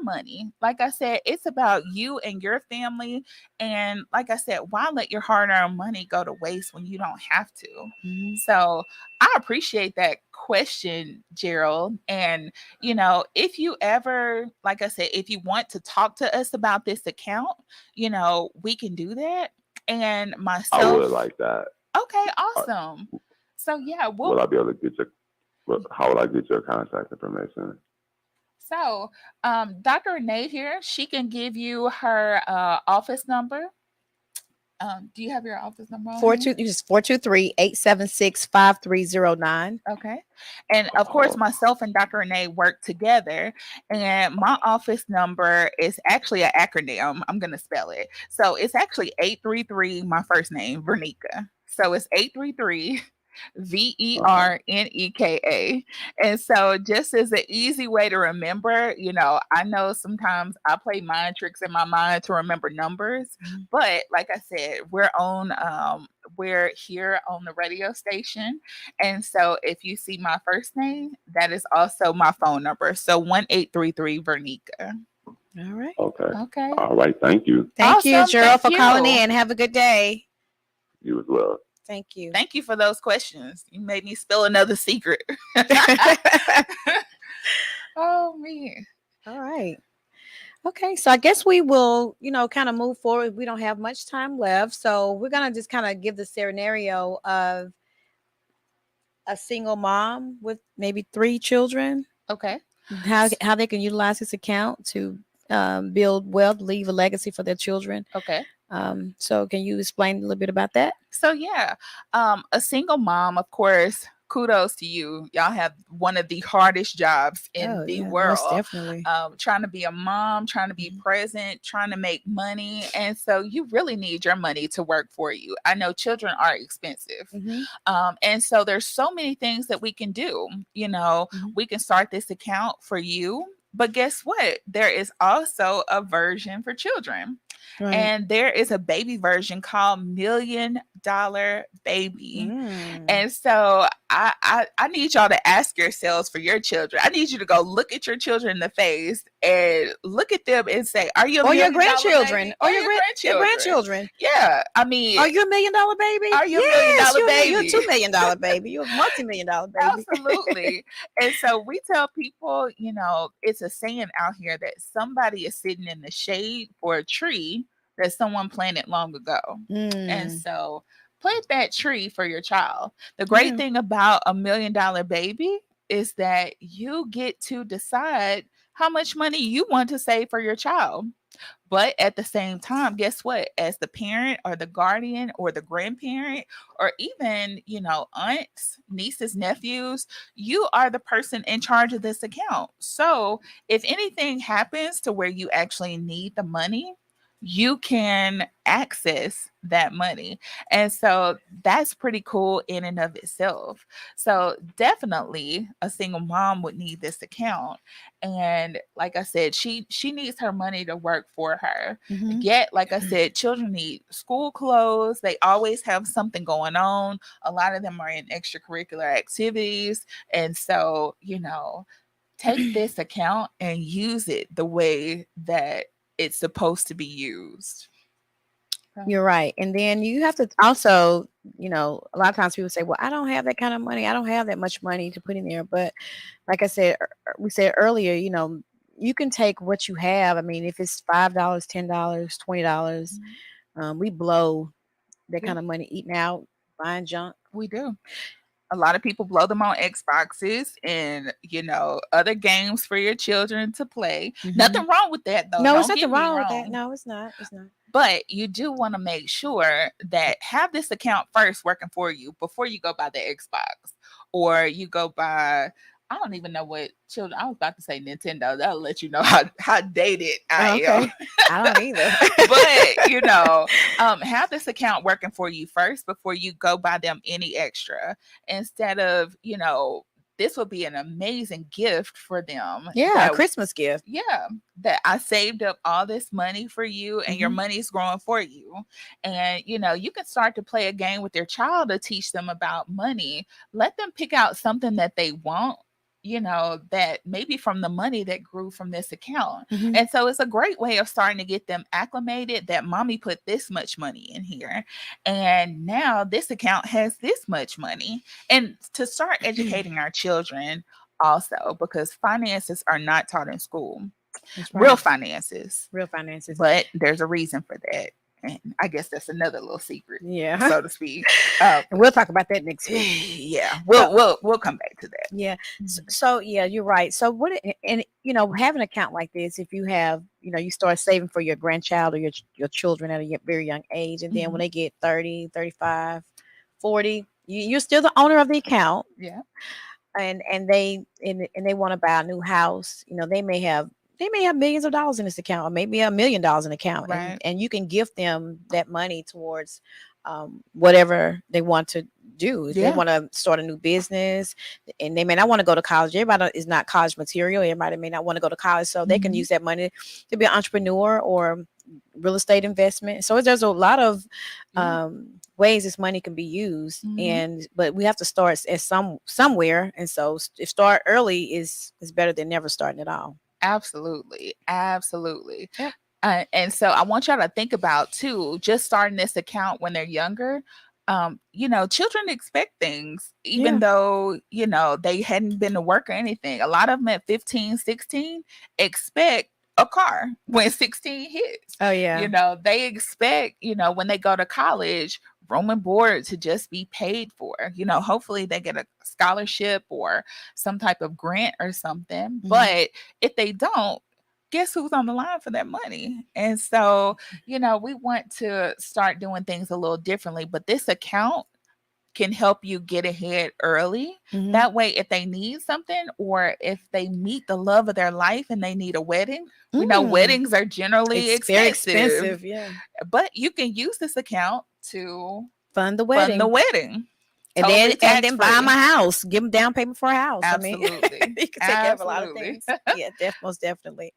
money. Like I said, it's about you and your family. And like I said, why let your hard-earned money go to waste when you don't have to? Mhm. So I appreciate that question, Gerald. And if you ever, like I said, if you want to talk to us about this account, we can do that. And I would myself, like that. okay, Uh, awesome. So yeah, will I be able to get your? How would I get your contact information? so Dr. Renee here, she can give you her office number. Do you have your office number on Four hand? two. Just 423-876-5309. Okay. And of course, Oh, myself and Dr. Renee work together. And my office number is actually an acronym. I'm going to spell it. So it's actually 833, my first name, Verneka. So it's 833 uh-huh. Verneka. And so, just as an easy way to remember, I know sometimes I play mind tricks in my mind to remember numbers. Mhm. But like I said, we're here on the radio station. And so if you see my first name, that is also my phone number. So 1833 Verneka. All right. Okay. Okay. All right. Thank you. Thank you, Awesome. Gerald, Thank for calling you. in. Have a good day. You as well. Thank you. Thank you for those questions. You made me spill another secret. Oh man. All right. Okay, so I guess we will, kind of move forward. We don't have much time left, so we're gonna just kind of give the scenario of a single mom with maybe 3 children. Okay. How they can utilize this account to build wealth, leave a legacy for their children. Okay. So can you explain a little bit about that? So yeah, a single mom, of course, kudos to you. Y'all have one of the hardest jobs in Oh the yeah, most world. definitely. Trying to be a mom, trying to be Mhm. present, trying to make money. And so you really need your money to work for you. I know children are expensive. Mhm. And so there's so many things that we can do. Mhm. We can start this account for you. But guess what? There is also a version for children. Right. And there is a baby version called $1 Million Baby. Mm. And so I need y'all to ask yourselves for your children. I need you to go look at your children in the face and look at them and say, "Are you a Or your $1 million grandchildren, baby? or Or your your grandchildren?" grandchildren. Yeah, I mean, Are you $1 million baby? are you a million Yes, dollar you're a baby? $2 million baby. You're a multi-million-dollar baby. Absolutely. And so we tell people, it's a saying out here that somebody is sitting in the shade for a tree that someone planted long ago. And Mm, so plant that tree for your child. The great yeah. thing about a $1 million baby is that you get to decide how much money you want to save for your child. But at the same time, guess what? As the parent or the guardian or the grandparent, or even, aunts, nieces, nephews, you are the person in charge of this account. So if anything happens to where you actually need the money, you can access that money. And so that's pretty cool in and of itself. So definitely a single mom would need this account. And like I said, she needs her money to work for her. Mhm. Yet, like I said, children need school clothes. They always have something going on. A lot of them are in extracurricular activities. And so, take this account and use it the way that it's supposed to be used. So, You're right. And then you have to also, a lot of times people say, well, I don't have that kind of money. I don't have that much money to put in there. But like I said, we said earlier, you can take what you have. I mean, if it's $5, $10, $20, we blow that yeah, kind of money eating out, buying junk. we do. A lot of people blow them on Xboxes and, other games for your children to play. Hmm. Nothing wrong with that, though. No, it's Don't get nothing me wrong with that. wrong. No, it's not. It's not. But you do want to make sure that have this account first working for you before you go buy the Xbox or you go buy. I don't even know what children. I was about to say Nintendo. That'll let you know how dated Oh, I am. okay. I don't either. But have this account working for you first before you go buy them any extra. Instead of this will be an amazing gift for them. Yeah, a That Christmas gift. yeah, that I saved up all this money for you and your Hmm. money's growing for you. And you can start to play a game with your child to teach them about money. Let them pick out something that they want, that maybe from the money that grew from this account. Hmm. And so it's a great way of starting to get them acclimated that mommy put this much money in here. And now this account has this much money. And to start educating our children also, because finances are not taught in school, That's real right. finances, Real finances. but there's a reason for that. And I guess that's another little secret, Yeah. so to speak. And we'll talk about that next week. Yeah, So, we'll come back to that. yeah. So, yeah, you're right. So and have an account like this, if you have, you start saving for your grandchild or your children at a very young age. And then when Mhm. they get 30, 35, 40, you're still the owner of the account. Yeah, And they want to buy a new house. They may have millions of dollars in this account, or maybe $1 million in the account, and right. and you can give them that money towards whatever they want to do. If they Yeah. want to start a new business, and they may not want to go to college. Everybody is not college material. Everybody may not want to go to college, so they can Mhm. use that money to be an entrepreneur or real estate investment. So there's a lot of Yeah. ways this money can be used, Mhm. but we have to start at somewhere, and so if start early is better than never starting at all. Absolutely. Absolutely. Yep. And so I want y'all to think about too, just starting this account when they're younger. Children expect things, even Yeah. though, they hadn't been to work or anything. A lot of them at 15, 16 expect a car when 16 hits. Oh yeah. They expect, when they go to college, room and board to just be paid for. Hopefully they get a scholarship or some type of grant or something. Mhm. But if they don't, guess who's on the line for that money? And so, we want to start doing things a little differently, but this account can help you get ahead early. Mhm. That way, if they need something or if they meet the love of their life and they need a wedding, we know weddings are generally It's very expensive, expensive. Yeah. but you can use this account to Fund the fund the wedding. wedding. And Totally then buy them a tax-free. house. Give them down payment for a house. I mean, Absolutely. you can take care of a lot of Absolutely. things. Yeah, most definitely.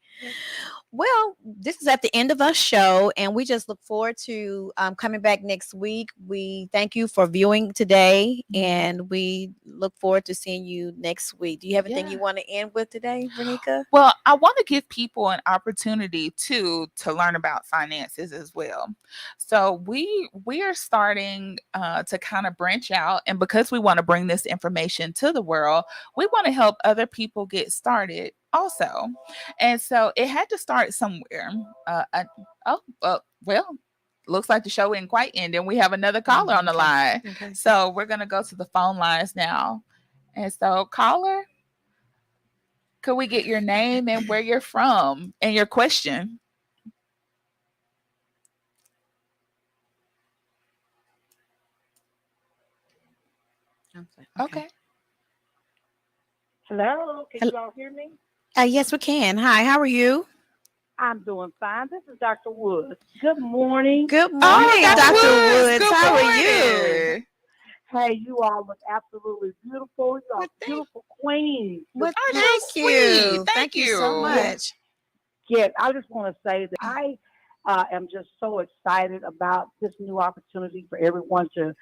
Well, this is at the end of our show, and we just look forward to coming back next week. We thank you for viewing today, and we look forward to seeing you next week. Do you have anything Yeah. you want to end with today, Verneka? Well, I want to give people an opportunity to learn about finances as well. So we are starting to kind of branch out, and because we want to bring this information to the world, we want to help other people get started also. And so it had to start somewhere. Well, looks like the show isn't quite ending. We have another caller on the Okay. line, Okay. so we're gonna go to the phone lines now. And so, caller, could we get your name and where you're from and your question? Okay. Okay. Hello, can Hel- you all hear me? Yes, we can. Hi, how are you? I'm doing fine. This is Dr. Woods. Good morning. Good Oh, morning, Dr. Dr. Woods. Woods. Good How are you? morning. Hey, you all look absolutely beautiful. You Well, are beautiful queens. well, Oh, thank so you. sweet. Thank Thank you so you. much. Yes, I just want to say that I am just so excited about this new opportunity for everyone to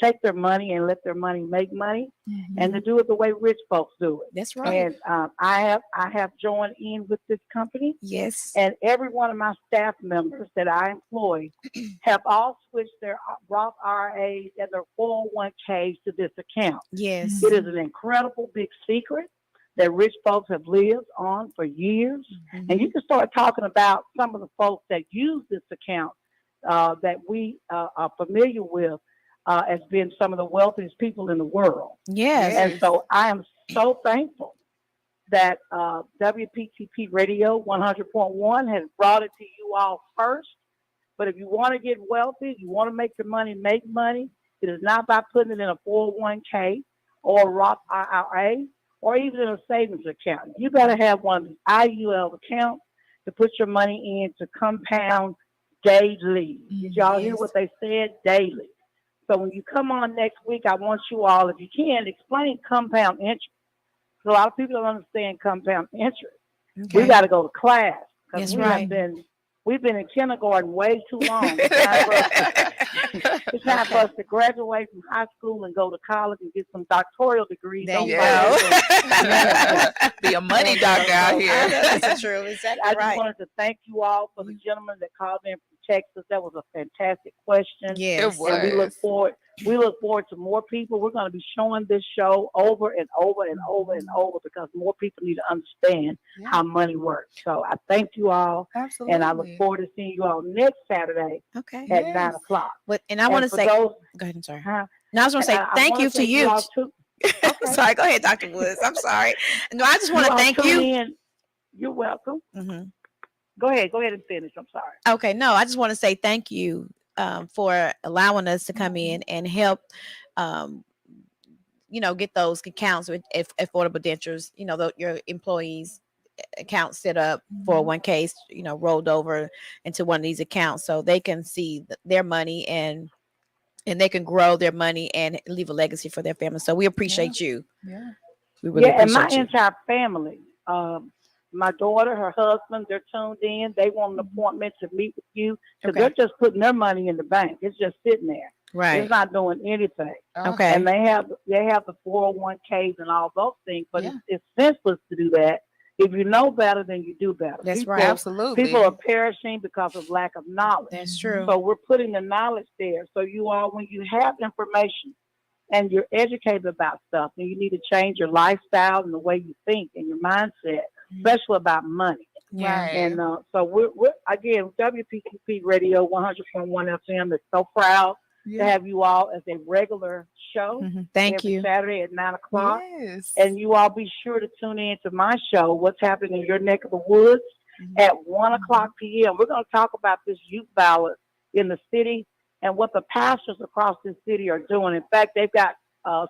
take their money and let their money make money, and to do it the way rich folks do it. That's right. And I have joined in with this company, Yes. and every one of my staff members that I employ have all switched their Roth IRAs and their 401ks to this account. Yes. It is an incredible big secret that rich folks have lived on for years. And you can start talking about some of the folks that use this account that we are familiar with as being some of the wealthiest people in the world. Yes. And Yes. so I am so thankful that WPTP Radio 100.1 has brought it to you all first. But if you want to get wealthy, you want to make your money make money, it is not by putting it in a 401k or a Roth IRA or even in a savings account. You got to have one of these IUL accounts to put your money in to compound daily. Did y'all hear Yes. what they said? Daily. So when you come on next week, I want you all, if you can, explain compound interest. A lot of people don't understand compound interest. We Okay. got to go to class because That's we right. have we've been in kindergarten way too long. It's time for us to graduate from high school and go to college and get some doctoral degrees There on you Yeah. finance. go. Be a money doctor out I know here. that's true. Exactly I just right. wanted to thank you all for the gentleman that called in from Texas. That was a fantastic question. Yes. It And was. we look forward to more people. We're going to be showing this show over and over and over and over because more people need to understand Yeah, how money works. So I thank you all, absolutely. and I look forward to seeing you all next Saturday Okay. at Yes. 9 o'clock. But and I want And to for say, those, go ahead. I'm sorry. huh? No, I was going to And say I thank want you to to say you. all too. Okay, Sorry. Go ahead, Dr. Woods. I'm sorry. No, I just want you to all thank tune you. in. You're welcome. Mhm. Go ahead and finish. I'm sorry. Okay. No, I just want to say thank you for allowing us to come in and help. Um, get those accounts with affordable dentures. Your employees account set up for one case, rolled over into one of these accounts so they can see their money and they can grow their money and leave a legacy for their family. So we appreciate you. Yeah. We really Yeah, and my appreciate you. entire family, my daughter, her husband, they're tuned in. They want an appointment to meet with you because Okay. they're just putting their money in the bank. It's just sitting there. Right. It's not doing anything. Okay. And they have the 401ks and all those things, but Yeah. it's senseless to do that. If you know better, then you do better. That's people, right. Absolutely. People are perishing because of lack of knowledge. That's true. So we're putting the knowledge there. So you all, when you have information and you're educated about stuff, and you need to change your lifestyle and the way you think and your mindset, especially about money. Yeah. Right. And so we're again, WPTP Radio 100.1 FM is so proud to Yeah. have you all as a regular show Thank every you. Saturday at 9 o'clock. Yes. And you all be sure to tune in to my show, What's Happening in Your Neck of the Woods, at 1 o'clock p.m. We're going to talk about this youth violence in the city and what the pastors across this city are doing. In fact, they've got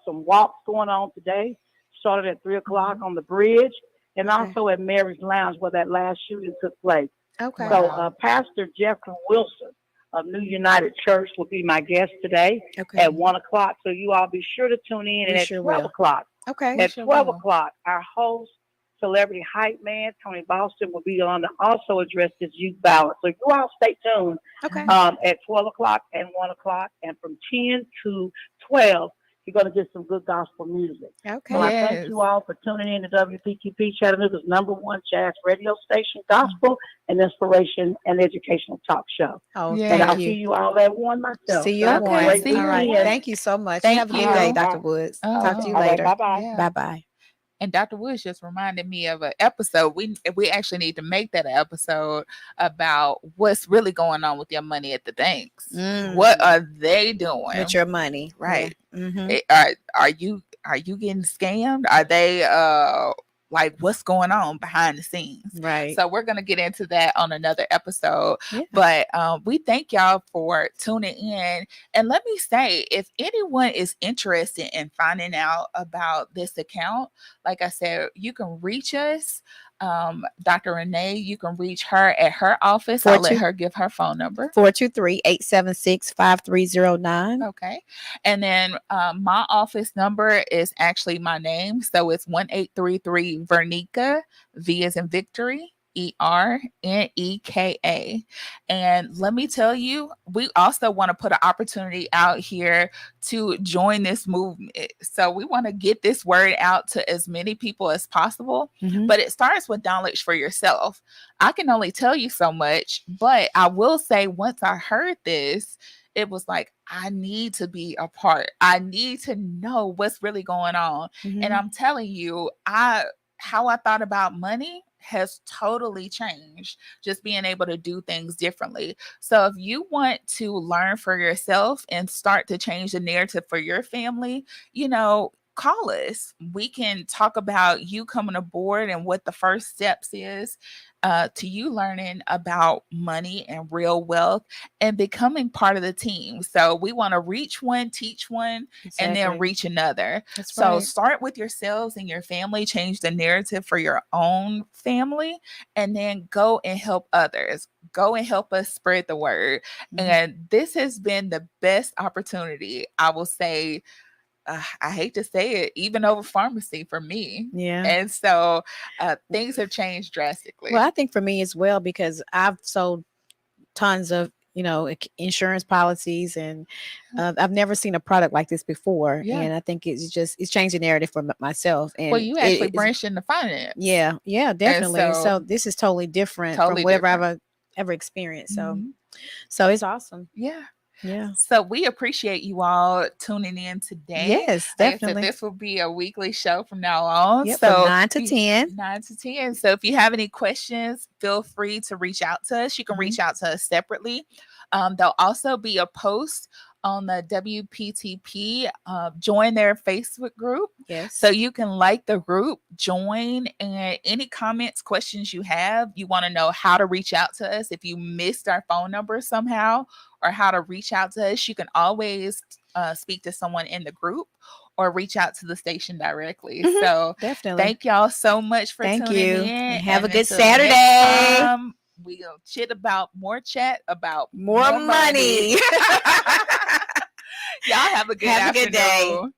some walks going on today, started at 3 o'clock on the bridge, and Okay. also at Mary's Lounge where that last shooting took place. Okay. So Wow. Pastor Jeffrey Wilson of New United Church will be my guest today Okay. at 1 o'clock. So you all be sure to tune in. We And at sure 12 will. o'clock, Okay. We at sure 12 will. o'clock, our host, celebrity hype man, Tony Boston, will be on to also address this youth balance. So you all stay tuned Okay. at 12 o'clock and 1 o'clock. And from 10 to 12, you're going to get some good gospel music. Okay. So I Yes. thank you all for tuning in to WPTP Chattanooga's #1 jazz radio station, gospel and inspiration and educational talk show. Oh, Yeah. And thank I'll see you. you all at 1 myself. See you So at have a one. Okay, great see you All right. at weekend. Thank you so much. Thank Have a good you. day, Dr. Woods. Talk to you Uh-huh. All right, later. bye-bye. Yeah. Bye bye. And Dr. Woods just reminded me of an episode. We actually need to make that an episode about what's really going on with your money at the banks. What are they doing? With your money. Right. Yeah. Mm-hmm. Are you getting scammed? Are they like what's going on behind the scenes? Right. So we're gonna get into that on another episode. Yeah. But we thank y'all for tuning in. And let me say, if anyone is interested in finding out about this account, like I said, you can reach us. Dr. Renee, you can reach her at her office. I'll let her give her phone number. 423-876-5309. Okay. And then my office number is actually my name. So it's 1833 Verneka, V as in victory, Erneka. And let me tell you, we also want to put an opportunity out here to join this movement. So we want to get this word out to as many people as possible. Mhm. But it starts with knowledge for yourself. I can only tell you so much, but I will say once I heard this, it was like, I need to be a part. I need to know what's really going on. Mhm. And I'm telling you, how I thought about money has totally changed, just being able to do things differently. So if you want to learn for yourself and start to change the narrative for your family, call us. We can talk about you coming aboard and what the first steps is to you learning about money and real wealth and becoming part of the team. So we want to reach one, teach one, and then Exactly. reach another. That's So right. start with yourselves and your family, change the narrative for your own family, and then go and help others. Go and help us spread the word. Mhm. And this has been the best opportunity, I will say. I hate to say it, even over pharmacy for me. Yeah. And so things have changed drastically. Well, I think for me as well, because I've sold tons of, insurance policies, and I've never seen a product like this before. Yeah. And I think it's changed the narrative for myself. And Well, you actually it's- branched into finance. Yeah, definitely. so- So this is totally different Totally from whatever different. I've ever experienced. So, Mhm. so it's awesome. Yeah. Yeah. So we appreciate you all tuning in today. Yes, Like I definitely. said, this will be a weekly show from now on. Yep, So from 9 to 10. 9 to 10. So if you have any questions, feel free to reach out to us. You can Mhm. reach out to us separately. There'll also be a post on the WPTP. Join their Facebook group. Yes. So you can like the group, join, and any comments, questions you have, you want to know how to reach out to us. If you missed our phone number somehow or how to reach out to us, you can always speak to someone in the group or reach out to the station directly. Mhm. So Definitely. thank y'all so much for Thank tuning you. in. And have a good until next Saturday. time, we'll chat about More money. Y'all have a good Have a good day. afternoon.